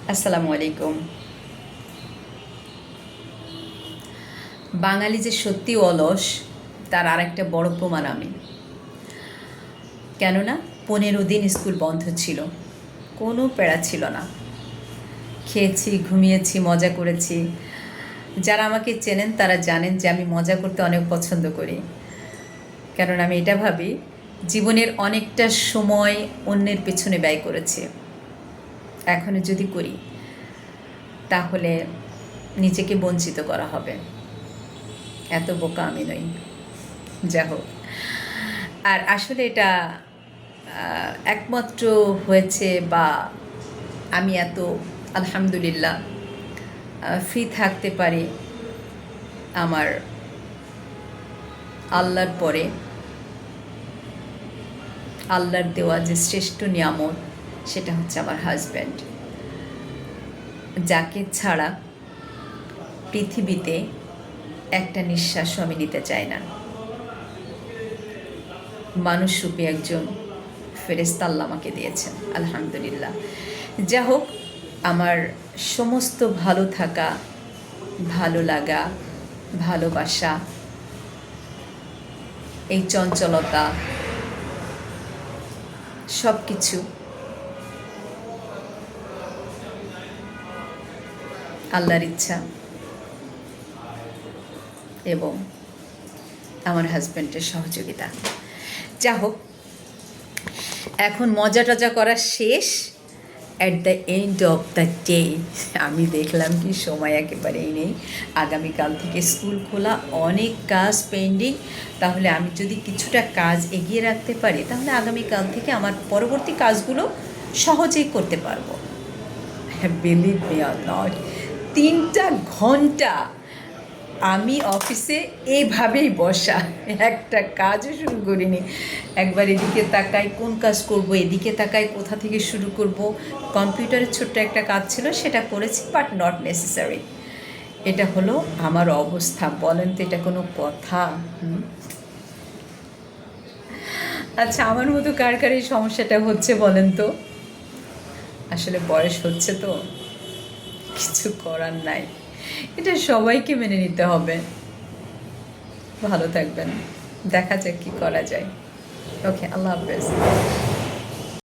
আসসালামু আলাইকুম। বাঙালি যে সত্যি অলস তার আরেকটা বড় প্রমাণ আমি। কেননা 15 দিন স্কুল বন্ধ ছিল, কোনো প্যারা ছিল না। খেয়েছি, ঘুমিয়েছি, মজা করেছি। যারা আমাকে চেনেন তারা জানেন যে আমি মজা করতে অনেক পছন্দ করি। কারণ আমি এটা ভাবি, জীবনের অনেকটা সময় অন্যের পেছনে ব্যয় করেছি, এখনও যদি করি তাহলে নিজেকে বঞ্চিত করা হবে। এত বোকা আমি নই, যা হোক। আর আসলে এটা একমাত্র হয়েছে, বা আমি এত আলহামদুলিল্লাহ ফ্রি থাকতে পারি আমার আল্লাহর পরে আল্লাহর দেওয়া যে শ্রেষ্ঠ নিয়ামত, সেটা হচ্ছে আমার হাজব্যান্ড, যাকে ছাড়া পৃথিবীতে একটা নিঃশ্বাসও আমি নিতে চাই না। মানুষরূপী একজন ফেরেশতা আল্লাহ আমাকে দিয়েছেন, আলহামদুলিল্লাহ। যা হোক, আমার সমস্ত ভালো থাকা, ভালো লাগা, ভালোবাসা, এই চঞ্চলতা, সব কিছু আল্লাহর ইচ্ছা এবং আমার হাজব্যান্ডের সহযোগিতা। যা হোক, এখন মজা টজা করা শেষ। At the end of the day আমি দেখলাম কি সময় একেবারেই নেই। আগামীকাল থেকে স্কুল খোলা, অনেক কাজ পেন্ডিং। তাহলে আমি যদি কিছুটা কাজ এগিয়ে রাখতে পারি, তাহলে আগামীকাল থেকে আমার পরবর্তী কাজগুলো সহজেই করতে পারবো। বিলিভ মি অর নট, 3টা ঘন্টা আমি অফিসে এইভাবেই বসা, একটা কাজও শুরু করিনি। একবার এদিকে তাকাই কোন কাজ করব, এদিকে তাকাই কোথা থেকে শুরু করব। কম্পিউটারের ছোট্ট একটা কাজ ছিল, সেটা করেছি, বাট নট নেসেসারি। এটা হলো আমার অবস্থা। বলেন তো এটা কোনো কথা? আচ্ছা, আমার মতো কার কার এই সমস্যাটা হচ্ছে বলেন তো? আসলে বয়স হচ্ছে তো, কিছু করার নাই, এটা সবাইকে মেনে নিতে হবে। ভালো থাকবেন, দেখা যাক কী করা যায়। ওকে, আল্লাহ হাফেজ।